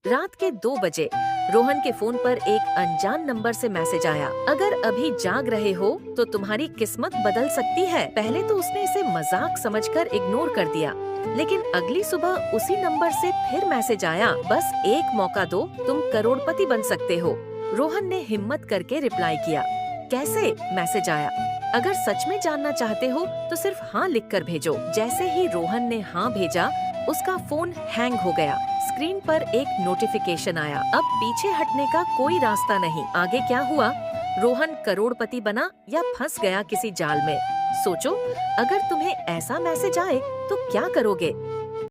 रात के 2 बजे रोहन के फोन पर एक अनजान नंबर से मैसेज आया। अगर अभी जाग रहे हो तो तुम्हारी किस्मत बदल सकती है। पहले तो उसने इसे मजाक समझकर इग्नोर कर दिया, लेकिन अगली सुबह उसी नंबर से फिर मैसेज आया, बस एक मौका दो, तुम करोड़पति बन सकते हो। रोहन ने हिम्मत करके रिप्लाई किया। कैसे? मैसेज आया। अगर सच में जानना चाहते हो तो सिर्फ हाँ लिखकर भेजो। जैसे ही रोहन ने हाँ भेजा, उसका फोन हैंग हो गया। स्क्रीन पर एक नोटिफिकेशन आया। अब पीछे हटने का कोई रास्ता नहीं। आगे क्या हुआ? रोहन करोड़पति बना या फंस गया किसी जाल में? सोचो, अगर तुम्हें ऐसा मैसेज आए तो क्या करोगे?